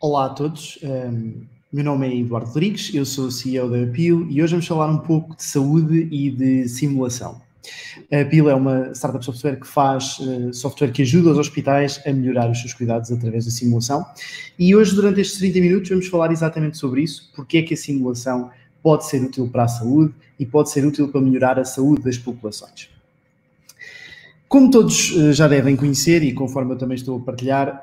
Olá a todos, meu nome é Eduardo Rodrigues, eu sou o CEO da Appeal e hoje vamos falar um pouco de saúde e de simulação. A Appeal é uma startup de software que faz software que ajuda os hospitais a melhorar os seus cuidados através da simulação e hoje, durante estes 30 minutos, vamos falar exatamente sobre isso, porque é que a simulação pode ser útil para a saúde e pode ser útil para melhorar a saúde das populações. Como todos já devem conhecer e conforme eu também estou a partilhar,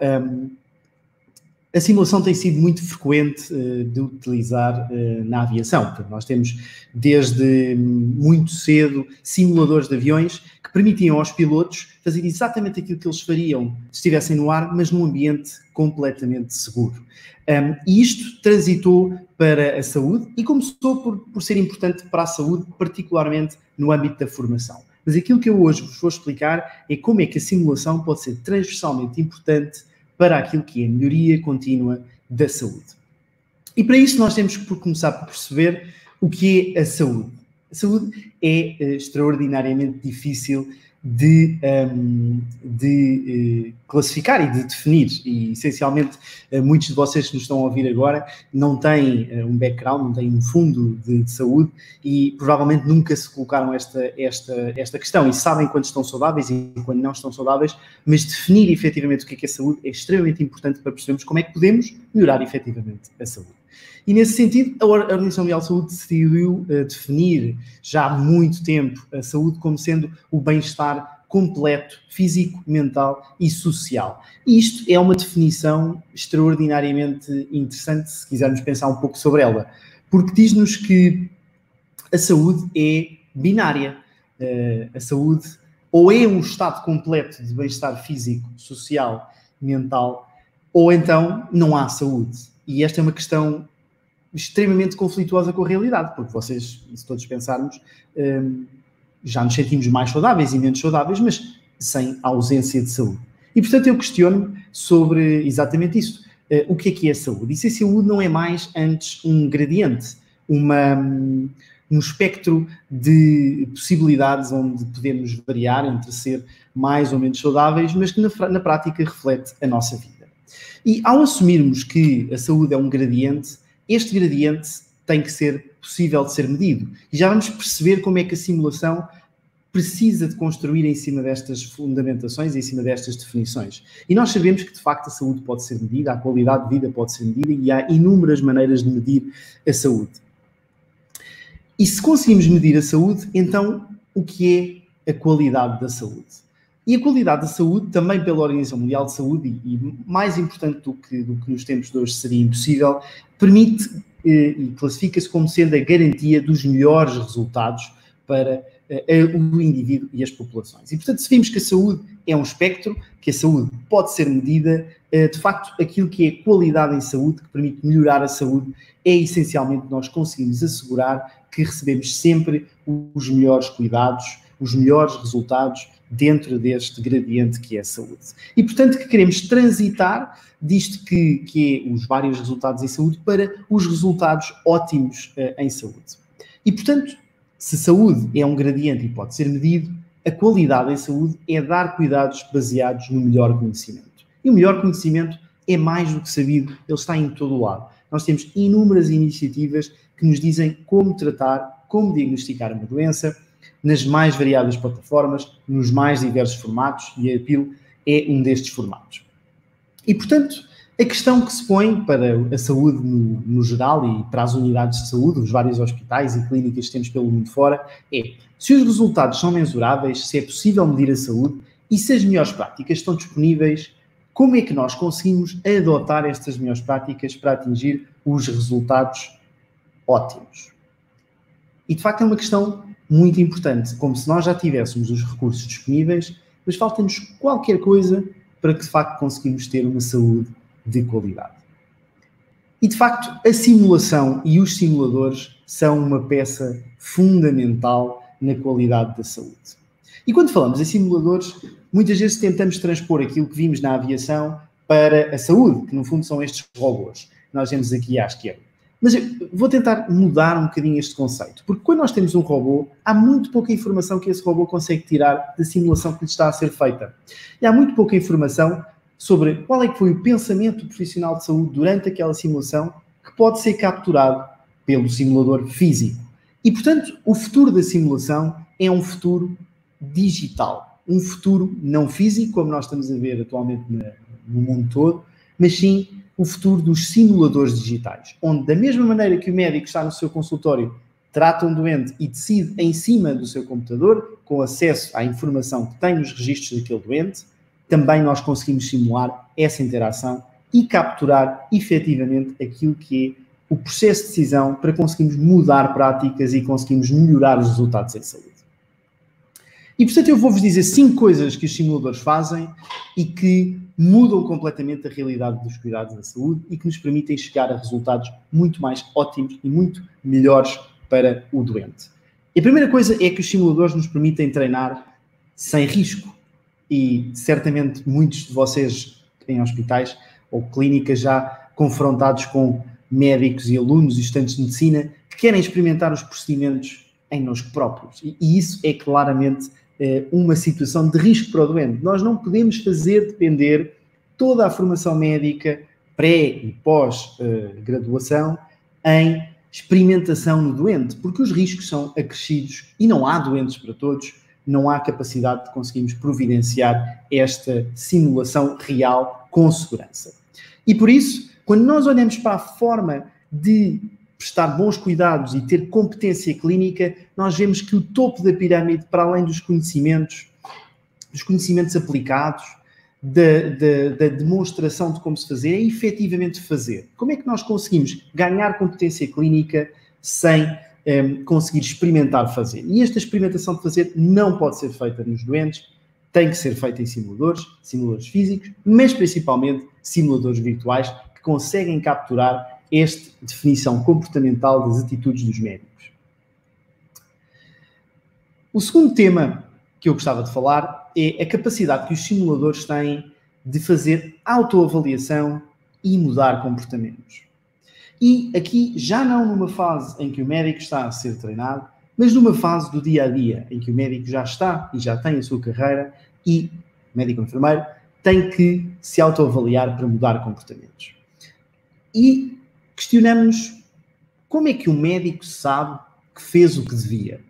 a simulação tem sido muito frequente de utilizar na aviação. Portanto, nós temos desde muito cedo simuladores de aviões que permitiam aos pilotos fazer exatamente aquilo que eles fariam se estivessem no ar, mas num ambiente completamente seguro. E isto transitou para a saúde e começou por ser importante para a saúde, particularmente no âmbito da formação. Mas aquilo que eu hoje vos vou explicar é como é que a simulação pode ser transversalmente importante para aquilo que é a melhoria contínua da saúde. E para isso nós temos que começar por perceber o que é a saúde. A saúde é extraordinariamente difícil de classificar e de definir. E, essencialmente, muitos de vocês que nos estão a ouvir agora não têm um background, não têm um fundo de saúde e provavelmente nunca se colocaram esta questão e sabem quando estão saudáveis e quando não estão saudáveis, mas definir efetivamente o que é saúde é extremamente importante para percebermos como é que podemos melhorar efetivamente a saúde. E, nesse sentido, a Organização Mundial de Saúde decidiu definir já há muito tempo a saúde como sendo o bem-estar completo, físico, mental e social. E isto é uma definição extraordinariamente interessante, se quisermos pensar um pouco sobre ela, porque diz-nos que a saúde é binária. A saúde ou é um estado completo de bem-estar físico, social, mental, ou então não há saúde. E esta é uma questão extremamente conflituosa com a realidade, porque vocês, se todos pensarmos, já nos sentimos mais saudáveis e menos saudáveis, mas sem a ausência de saúde. E, portanto, eu questiono-me sobre exatamente isto. O que é a saúde? E se a saúde não é mais antes um gradiente, um espectro de possibilidades onde podemos variar entre ser mais ou menos saudáveis, mas que na prática reflete a nossa vida. E ao assumirmos que a saúde é um gradiente, este gradiente tem que ser possível de ser medido. E já vamos perceber como é que a simulação precisa de construir em cima destas fundamentações, em cima destas definições. E nós sabemos que, de facto, a saúde pode ser medida, a qualidade de vida pode ser medida e há inúmeras maneiras de medir a saúde. E se conseguimos medir a saúde, então o que é a qualidade da saúde? E a qualidade da saúde, também pela Organização Mundial de Saúde, e mais importante do que nos tempos de hoje seria impossível, permite e classifica-se como sendo a garantia dos melhores resultados para o indivíduo e as populações. E, portanto, se vimos que a saúde é um espectro, que a saúde pode ser medida, de facto, aquilo que é qualidade em saúde, que permite melhorar a saúde, é essencialmente nós conseguimos assegurar que recebemos sempre os melhores cuidados, os melhores resultados dentro deste gradiente que é a saúde. E, portanto, que queremos transitar disto que é os vários resultados em saúde para os resultados ótimos em saúde. E, portanto, se saúde é um gradiente e pode ser medido, a qualidade em saúde é dar cuidados baseados no melhor conhecimento. E o melhor conhecimento é mais do que sabido, ele está em todo o lado. Nós temos inúmeras iniciativas que nos dizem como tratar, como diagnosticar uma doença, nas mais variadas plataformas, nos mais diversos formatos, e a Appeal é um destes formatos. E, portanto, a questão que se põe para a saúde no geral e para as unidades de saúde, os vários hospitais e clínicas que temos pelo mundo fora, é se os resultados são mensuráveis, se é possível medir a saúde e se as melhores práticas estão disponíveis, como é que nós conseguimos adotar estas melhores práticas para atingir os resultados ótimos? E, de facto, é uma questão muito importante, como se nós já tivéssemos os recursos disponíveis, mas falta-nos qualquer coisa para que, de facto, conseguimos ter uma saúde de qualidade. E, de facto, a simulação e os simuladores são uma peça fundamental na qualidade da saúde. E quando falamos em simuladores, muitas vezes tentamos transpor aquilo que vimos na aviação para a saúde, que no fundo são estes robôs que nós vemos aqui à esquerda. Mas eu vou tentar mudar um bocadinho este conceito, porque quando nós temos um robô, há muito pouca informação que esse robô consegue tirar da simulação que lhe está a ser feita. E há muito pouca informação sobre qual é que foi o pensamento do profissional de saúde durante aquela simulação, que pode ser capturado pelo simulador físico. E, portanto, o futuro da simulação é um futuro digital, um futuro não físico, como nós estamos a ver atualmente no mundo todo, mas sim o futuro dos simuladores digitais, onde, da mesma maneira que o médico está no seu consultório, trata um doente e decide em cima do seu computador, com acesso à informação que tem nos registros daquele doente, também nós conseguimos simular essa interação e capturar efetivamente aquilo que é o processo de decisão para conseguirmos mudar práticas e conseguirmos melhorar os resultados em saúde. E, portanto, eu vou-vos dizer 5 coisas que os simuladores fazem e que mudam completamente a realidade dos cuidados da saúde e que nos permitem chegar a resultados muito mais ótimos e muito melhores para o doente. E a primeira coisa é que os simuladores nos permitem treinar sem risco. E certamente muitos de vocês em hospitais ou clínicas já confrontados com médicos e alunos e estudantes de medicina que querem experimentar os procedimentos em nós próprios. E isso é claramente uma situação de risco para o doente. Nós não podemos fazer depender toda a formação médica pré e pós-graduação em experimentação no doente, porque os riscos são acrescidos e não há doentes para todos, não há capacidade de conseguirmos providenciar esta simulação real com segurança. E por isso, quando nós olhamos para a forma de prestar bons cuidados e ter competência clínica, nós vemos que o topo da pirâmide, para além dos conhecimentos aplicados, da demonstração de como se fazer, é efetivamente fazer. Como é que nós conseguimos ganhar competência clínica sem conseguir experimentar fazer? E esta experimentação de fazer não pode ser feita nos doentes, tem que ser feita em simuladores físicos, mas principalmente simuladores virtuais que conseguem capturar esta definição comportamental das atitudes dos médicos. O segundo tema que eu gostava de falar é a capacidade que os simuladores têm de fazer autoavaliação e mudar comportamentos. E aqui já não numa fase em que o médico está a ser treinado, mas numa fase do dia-a-dia, em que o médico já está e já tem a sua carreira e o médico ou enfermeiro tem que se autoavaliar para mudar comportamentos. E questionamos-nos como é que o médico sabe que fez o que devia.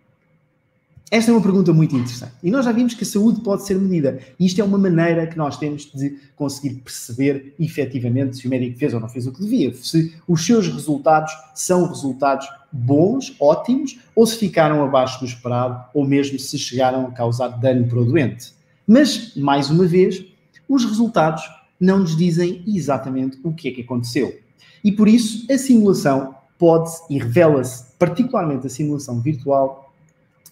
Esta é uma pergunta muito interessante. E nós já vimos que a saúde pode ser medida. E isto é uma maneira que nós temos de conseguir perceber efetivamente se o médico fez ou não fez o que devia. Se os seus resultados são resultados bons, ótimos, ou se ficaram abaixo do esperado, ou mesmo se chegaram a causar dano para o doente. Mas, mais uma vez, os resultados não nos dizem exatamente o que é que aconteceu. E por isso a simulação pode-se e revela-se, particularmente a simulação virtual,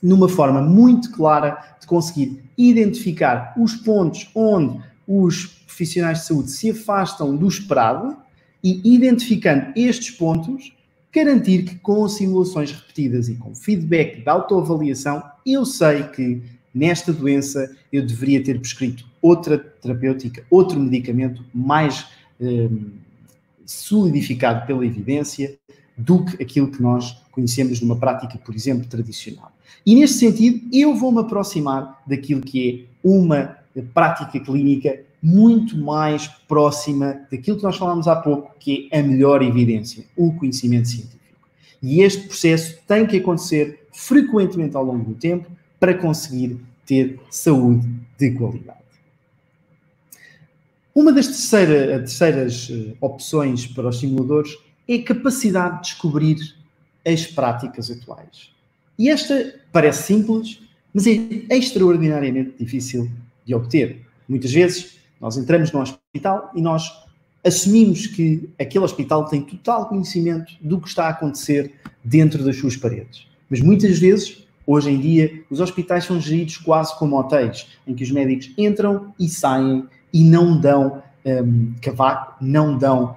numa forma muito clara de conseguir identificar os pontos onde os profissionais de saúde se afastam do esperado e, identificando estes pontos, garantir que com simulações repetidas e com feedback de autoavaliação, eu sei que nesta doença eu deveria ter prescrito outra terapêutica, outro medicamento mais solidificado pela evidência do que aquilo que nós conhecemos numa prática, por exemplo, tradicional. E neste sentido, eu vou-me aproximar daquilo que é uma prática clínica muito mais próxima daquilo que nós falámos há pouco, que é a melhor evidência, o conhecimento científico. E este processo tem que acontecer frequentemente ao longo do tempo para conseguir ter saúde de qualidade. Uma das terceiras opções para os simuladores é a capacidade de descobrir as práticas atuais. E esta parece simples, mas é extraordinariamente difícil de obter. Muitas vezes nós entramos num hospital e nós assumimos que aquele hospital tem total conhecimento do que está a acontecer dentro das suas paredes. Mas muitas vezes, hoje em dia, os hospitais são geridos quase como hotéis, em que os médicos entram e saem e não dão cavaco, não dão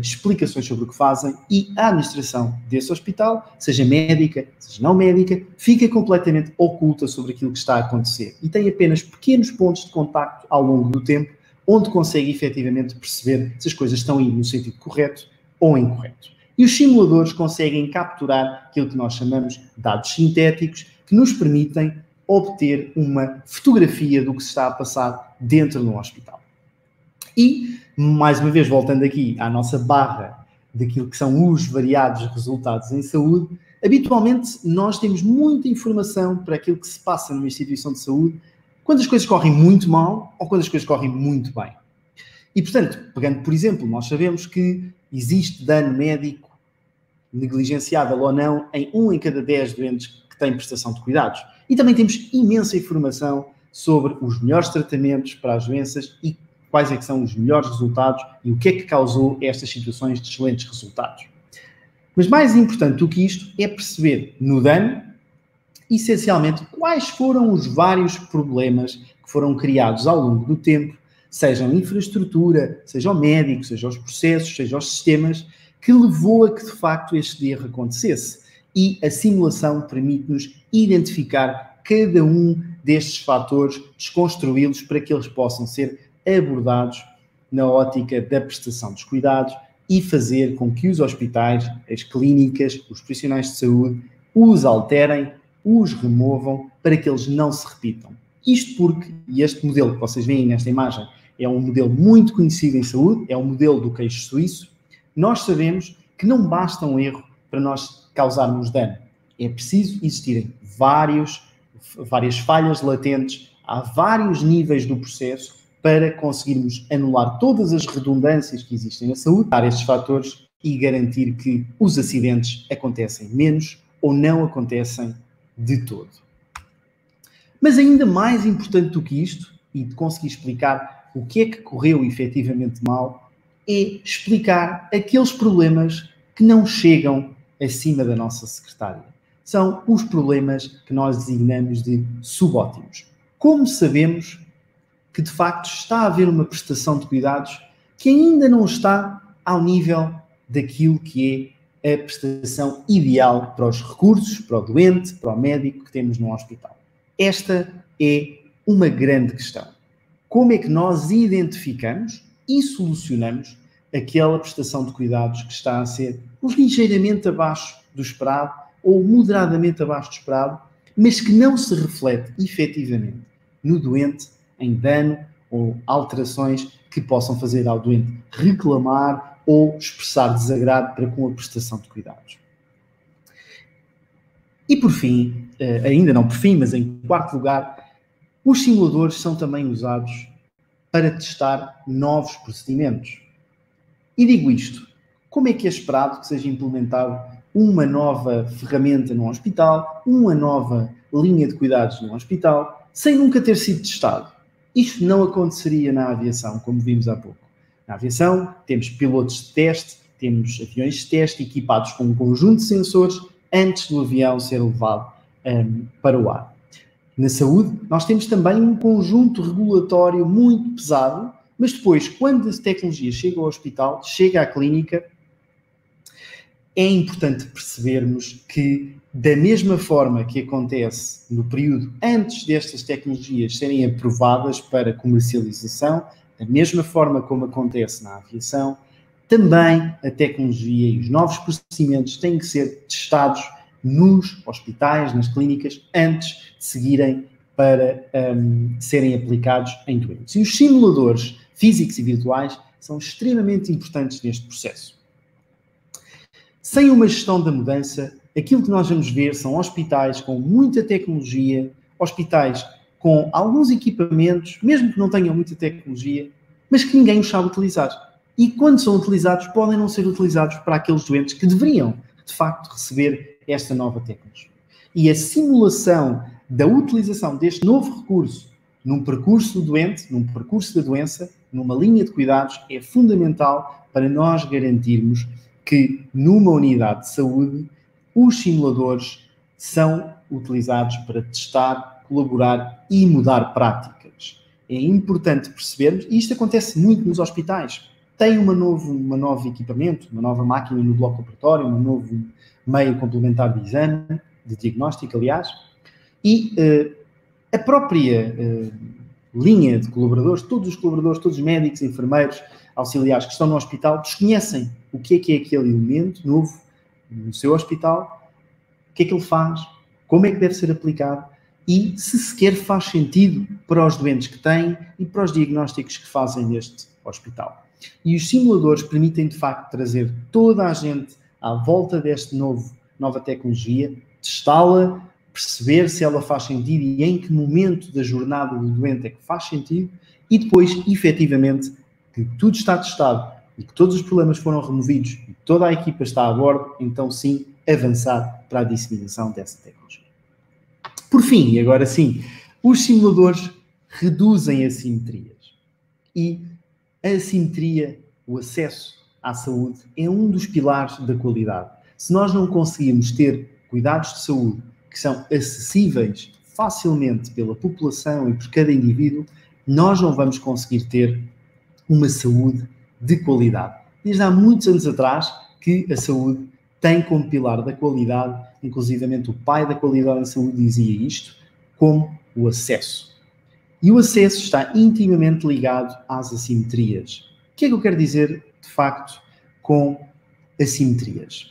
explicações sobre o que fazem, e a administração desse hospital, seja médica, seja não médica, fica completamente oculta sobre aquilo que está a acontecer e tem apenas pequenos pontos de contacto ao longo do tempo onde consegue efetivamente perceber se as coisas estão indo no sentido correto ou incorreto. E os simuladores conseguem capturar aquilo que nós chamamos de dados sintéticos que nos permitem obter uma fotografia do que se está a passar dentro de um hospital. E, mais uma vez, voltando aqui à nossa barra daquilo que são os variados resultados em saúde, habitualmente nós temos muita informação para aquilo que se passa numa instituição de saúde quando as coisas correm muito mal ou quando as coisas correm muito bem. E, portanto, pegando por exemplo, nós sabemos que existe dano médico negligenciável ou não em 1 em cada 10 doentes que têm prestação de cuidados. E também temos imensa informação sobre os melhores tratamentos para as doenças e quais é que são os melhores resultados e o que é que causou estas situações de excelentes resultados. Mas mais importante do que isto é perceber no dano, essencialmente, quais foram os vários problemas que foram criados ao longo do tempo, sejam infraestrutura, seja o médico, seja os processos, seja os sistemas, que levou a que, de facto, este erro acontecesse. E a simulação permite-nos identificar cada um destes fatores, desconstruí-los para que eles possam ser abordados na ótica da prestação dos cuidados e fazer com que os hospitais, as clínicas, os profissionais de saúde os alterem, os removam para que eles não se repitam. Isto porque, e este modelo que vocês veem nesta imagem é um modelo muito conhecido em saúde, é o modelo do queixo suíço, nós sabemos que não basta um erro para nós causarmos dano. É preciso existirem várias falhas latentes, há vários níveis do processo para conseguirmos anular todas as redundâncias que existem na saúde, dar estes fatores e garantir que os acidentes acontecem menos ou não acontecem de todo. Mas ainda mais importante do que isto, e de conseguir explicar o que é que correu efetivamente mal, é explicar aqueles problemas que não chegam acima da nossa secretária. São os problemas que nós designamos de subótimos. Como sabemos que, de facto, está a haver uma prestação de cuidados que ainda não está ao nível daquilo que é a prestação ideal para os recursos, para o doente, para o médico que temos no hospital? Esta é uma grande questão. Como é que nós identificamos e solucionamos aquela prestação de cuidados que está a ser ligeiramente abaixo do esperado ou moderadamente abaixo do esperado, mas que não se reflete efetivamente no doente em dano ou alterações que possam fazer ao doente reclamar ou expressar desagrado para com a prestação de cuidados. E por fim, ainda não por fim, mas em quarto lugar, os simuladores são também usados para testar novos procedimentos. E digo isto, como é que é esperado que seja implementado uma nova ferramenta num hospital, uma nova linha de cuidados num hospital, sem nunca ter sido testado? Isto não aconteceria na aviação, como vimos há pouco. Na aviação, temos pilotos de teste, temos aviões de teste equipados com um conjunto de sensores antes do avião ser levado para o ar. Na saúde, nós temos também um conjunto regulatório muito pesado, mas depois, quando a tecnologia chega ao hospital, chega à clínica, é importante percebermos que, da mesma forma que acontece no período antes destas tecnologias serem aprovadas para comercialização, da mesma forma como acontece na aviação, também a tecnologia e os novos procedimentos têm que ser testados nos hospitais, nas clínicas, antes de seguirem para serem aplicados em doentes. E os simuladores físicos e virtuais são extremamente importantes neste processo. Sem uma gestão da mudança, aquilo que nós vamos ver são hospitais com muita tecnologia, hospitais com alguns equipamentos, mesmo que não tenham muita tecnologia, mas que ninguém os sabe utilizar. E quando são utilizados, podem não ser utilizados para aqueles doentes que deveriam, de facto, receber esta nova tecnologia. E a simulação da utilização deste novo recurso num percurso do doente, num percurso da doença, numa linha de cuidados, é fundamental para nós garantirmos que numa unidade de saúde os simuladores são utilizados para testar, colaborar e mudar práticas. É importante percebermos, e isto acontece muito nos hospitais, tem um novo equipamento, uma nova máquina no bloco operatório, um novo meio complementar de exame, de diagnóstico, aliás, e a própria linha de colaboradores, todos os médicos, enfermeiros, auxiliares que estão no hospital, desconhecem o que é aquele elemento novo no seu hospital, o que é que ele faz, como é que deve ser aplicado e se sequer faz sentido para os doentes que têm e para os diagnósticos que fazem hospital. E os simuladores permitem, de facto, trazer toda a gente à volta desta nova tecnologia, testá-la, perceber se ela faz sentido e em que momento da jornada do doente é que faz sentido, e depois, efetivamente, que tudo está testado e que todos os problemas foram removidos e toda a equipa está a bordo, então sim, avançar para a disseminação dessa tecnologia. Por fim, e agora sim, os simuladores reduzem assimetrias. E a assimetria, o acesso à saúde, é um dos pilares da qualidade. Se nós não conseguirmos ter cuidados de saúde que são acessíveis facilmente pela população e por cada indivíduo, nós não vamos conseguir ter uma saúde de qualidade. Desde há muitos anos atrás que a saúde tem como pilar da qualidade, inclusivamente o pai da qualidade na saúde dizia isto, como o acesso. E o acesso está intimamente ligado às assimetrias. O que é que eu quero dizer, de facto, com assimetrias?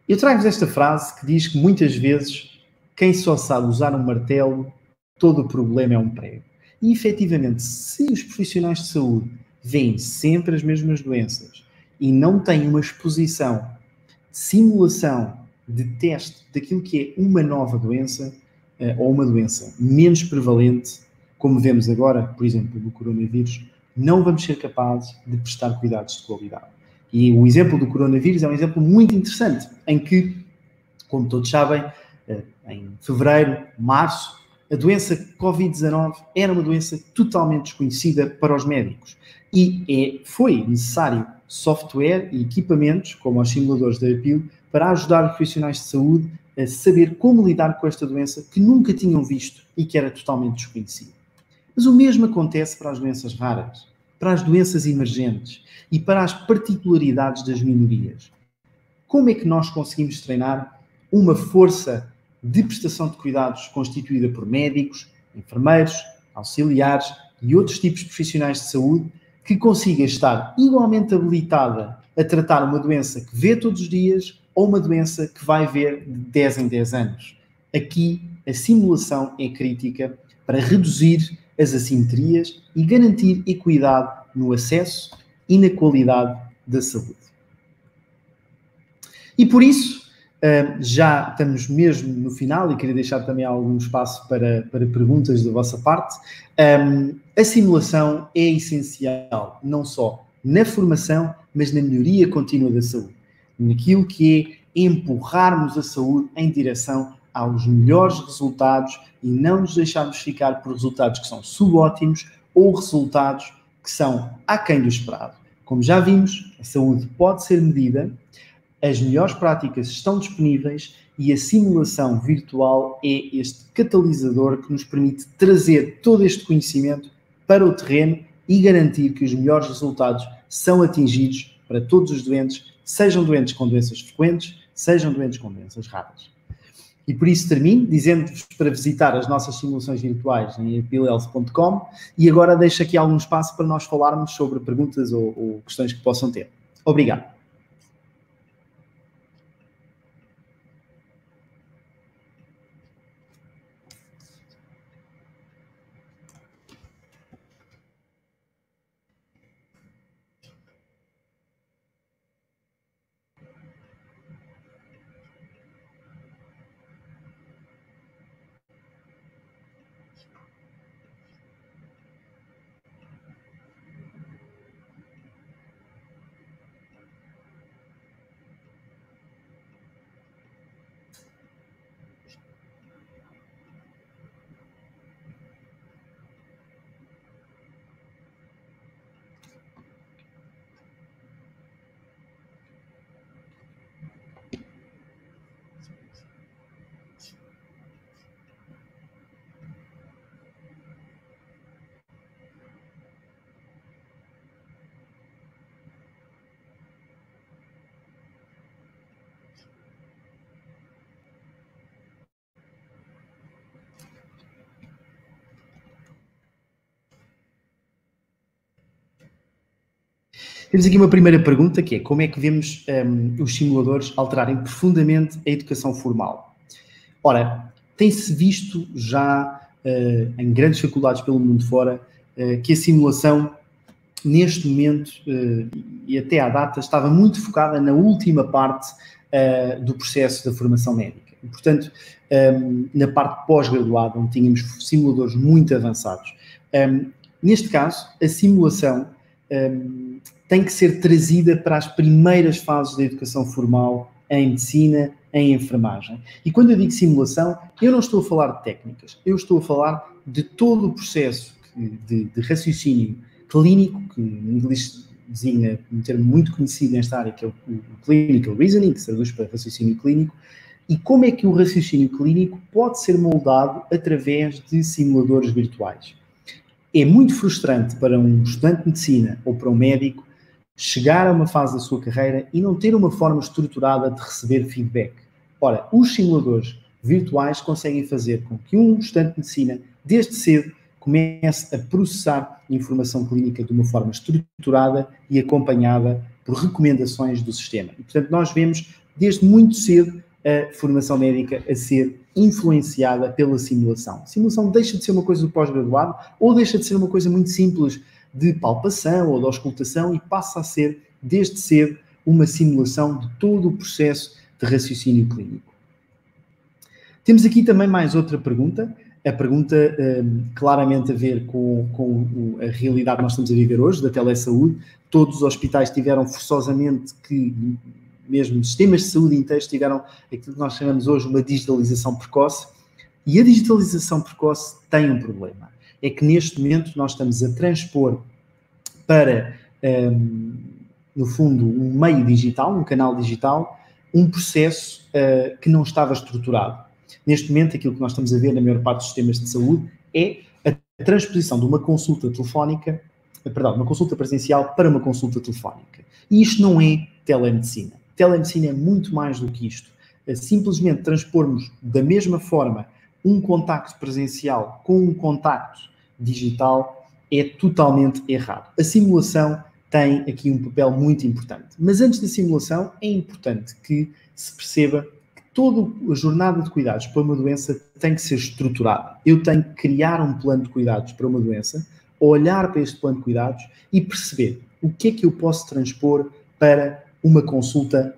Eu trago-vos esta frase que diz que muitas vezes quem só sabe usar um martelo, todo o problema é um prego. E, efetivamente, se os profissionais de saúde veem sempre as mesmas doenças e não têm uma exposição de simulação, de teste daquilo que é uma nova doença ou uma doença menos prevalente, como vemos agora, por exemplo, do coronavírus, não vamos ser capazes de prestar cuidados de qualidade. E o exemplo do coronavírus é um exemplo muito interessante, em que, como todos sabem, em fevereiro, março, a doença Covid-19 era uma doença totalmente desconhecida para os médicos. E foi necessário software e equipamentos, como os simuladores da Apil, para ajudar os profissionais de saúde a saber como lidar com esta doença que nunca tinham visto e que era totalmente desconhecida. Mas o mesmo acontece para as doenças raras, para as doenças emergentes e para as particularidades das minorias. Como é que nós conseguimos treinar uma força de prestação de cuidados constituída por médicos, enfermeiros, auxiliares e outros tipos de profissionais de saúde que consiga estar igualmente habilitada a tratar uma doença que vê todos os dias ou uma doença que vai ver de 10 em 10 anos? Aqui a simulação é crítica para reduzir as assimetrias e garantir equidade no acesso e na qualidade da saúde. E por isso, já estamos mesmo no final e queria deixar também algum espaço para perguntas da vossa parte. A simulação é essencial, não só na formação, mas na melhoria contínua da saúde. Naquilo que é empurrarmos a saúde em direção aos melhores resultados e não nos deixarmos ficar por resultados que são subótimos ou resultados que são aquém do esperado. Como já vimos, a saúde pode ser medida, as melhores práticas estão disponíveis e a simulação virtual é este catalisador que nos permite trazer todo este conhecimento para o terreno e garantir que os melhores resultados são atingidos para todos os doentes, sejam doentes com doenças frequentes, sejam doentes com doenças raras. E por isso termino dizendo-vos para visitar as nossas simulações virtuais em apilhealth.com e agora deixo aqui algum espaço para nós falarmos sobre perguntas ou questões que possam ter. Obrigado. Temos aqui uma primeira pergunta que é como é que vemos os simuladores alterarem profundamente a educação formal? Ora, tem-se visto já em grandes faculdades pelo mundo fora que a simulação neste momento, e até à data, estava muito focada na última parte do processo da formação médica. E, portanto, na parte pós-graduada, onde tínhamos simuladores muito avançados. Neste caso, a simulação tem que ser trazida para as primeiras fases da educação formal em medicina, em enfermagem. E quando eu digo simulação, eu não estou a falar de técnicas, eu estou a falar de todo o processo de raciocínio clínico, que em inglês designa um termo muito conhecido nesta área, que é o clinical reasoning, que se traduz para raciocínio clínico, e como é que o raciocínio clínico pode ser moldado através de simuladores virtuais. É muito frustrante para um estudante de medicina ou para um médico chegar a uma fase da sua carreira e não ter uma forma estruturada de receber feedback. Ora, os simuladores virtuais conseguem fazer com que um estudante de medicina, desde cedo, comece a processar informação clínica de uma forma estruturada e acompanhada por recomendações do sistema. E, portanto, nós vemos desde muito cedo a formação médica a ser influenciada pela simulação. A simulação deixa de ser uma coisa do pós-graduado ou deixa de ser uma coisa muito simples de palpação ou de auscultação e passa a ser, desde cedo, uma simulação de todo o processo de raciocínio clínico. Temos aqui também mais outra pergunta. A pergunta claramente a ver com a realidade que nós estamos a viver hoje, da telesaúde. Todos os hospitais tiveram forçosamente que, mesmo sistemas de saúde inteiros, tiveram aquilo que nós chamamos hoje uma digitalização precoce. E a digitalização precoce tem um problema. É que neste momento nós estamos a transpor para, no fundo, um meio digital, um canal digital, um processo que não estava estruturado. Neste momento, aquilo que nós estamos a ver na maior parte dos sistemas de saúde é a transposição de uma consulta telefónica, uma consulta presencial para uma consulta telefónica. E isto não é telemedicina. Telemedicina é muito mais do que isto. Simplesmente transpormos da mesma forma um contacto presencial com um contacto digital é totalmente errado. A simulação tem aqui um papel muito importante. Mas antes da simulação, é importante que se perceba que toda a jornada de cuidados para uma doença tem que ser estruturada. Eu tenho que criar um plano de cuidados para uma doença, olhar para este plano de cuidados e perceber o que é que eu posso transpor para uma consulta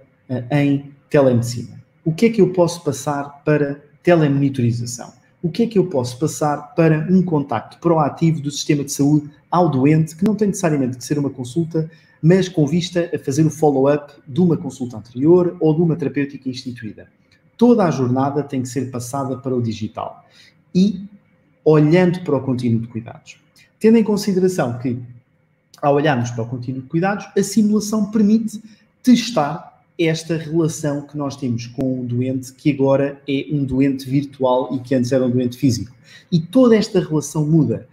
em telemedicina. O que é que eu posso passar para telemonitorização? O que é que eu posso passar para um contacto proativo do sistema de saúde ao doente, que não tem necessariamente que ser uma consulta, mas com vista a fazer o follow-up de uma consulta anterior ou de uma terapêutica instituída. Toda a jornada tem que ser passada para o digital e olhando para o contínuo de cuidados. Tendo em consideração que, ao olharmos para o contínuo de cuidados, a simulação permite testar esta relação que nós temos com um doente que agora é um doente virtual e que antes era um doente físico. E toda esta relação muda.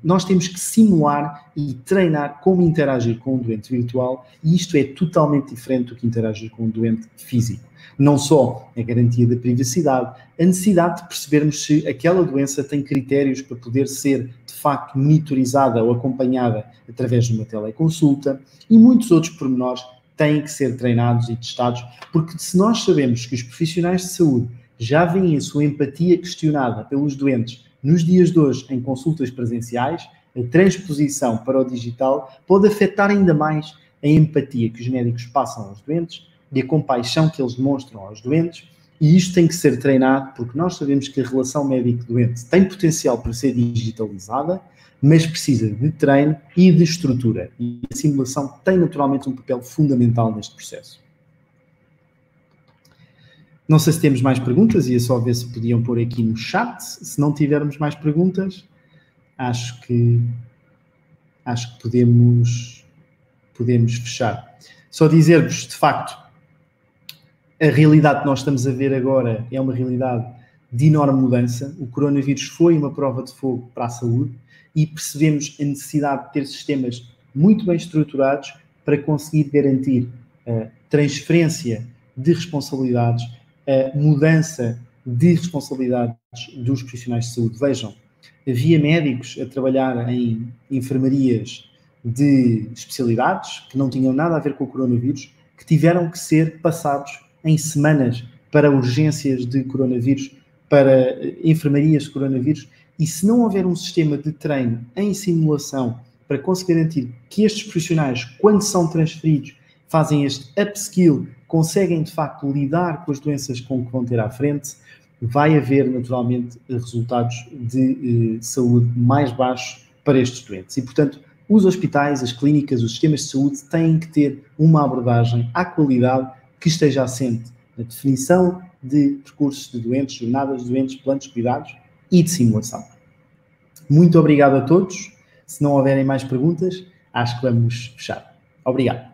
Nós temos que simular e treinar como interagir com um doente virtual e isto é totalmente diferente do que interagir com um doente físico. Não só a garantia da privacidade, a necessidade de percebermos se aquela doença tem critérios para poder ser, de facto, monitorizada ou acompanhada através de uma teleconsulta e muitos outros pormenores têm que ser treinados e testados, porque se nós sabemos que os profissionais de saúde já veem a sua empatia questionada pelos doentes nos dias de hoje em consultas presenciais, a transposição para o digital pode afetar ainda mais a empatia que os médicos passam aos doentes e a compaixão que eles demonstram aos doentes, e isto tem que ser treinado porque nós sabemos que a relação médico-doente tem potencial para ser digitalizada, mas precisa de treino e de estrutura. E a simulação tem naturalmente um papel fundamental neste processo. Não sei se temos mais perguntas, ia só ver se podiam pôr aqui no chat. Se não tivermos mais perguntas, acho que podemos fechar. Só dizer-vos, de facto, a realidade que nós estamos a ver agora é uma realidade de enorme mudança. O coronavírus foi uma prova de fogo para a saúde e percebemos a necessidade de ter sistemas muito bem estruturados para conseguir garantir a transferência de responsabilidades, a mudança de responsabilidades dos profissionais de saúde. Vejam, havia médicos a trabalhar em enfermarias de especialidades que não tinham nada a ver com o coronavírus, que tiveram que ser passados em semanas para urgências de coronavírus, para enfermarias de coronavírus, e se não houver um sistema de treino em simulação para conseguir garantir que estes profissionais, quando são transferidos, fazem este upskill, conseguem de facto lidar com as doenças com que vão ter à frente, vai haver naturalmente resultados de saúde mais baixos para estes doentes. E, portanto, os hospitais, as clínicas, os sistemas de saúde têm que ter uma abordagem à qualidade que esteja assente na definição de percursos de doentes, jornadas de doentes, planos de cuidados e de simulação. Muito obrigado a todos. Se não houverem mais perguntas, acho que vamos fechar. Obrigado.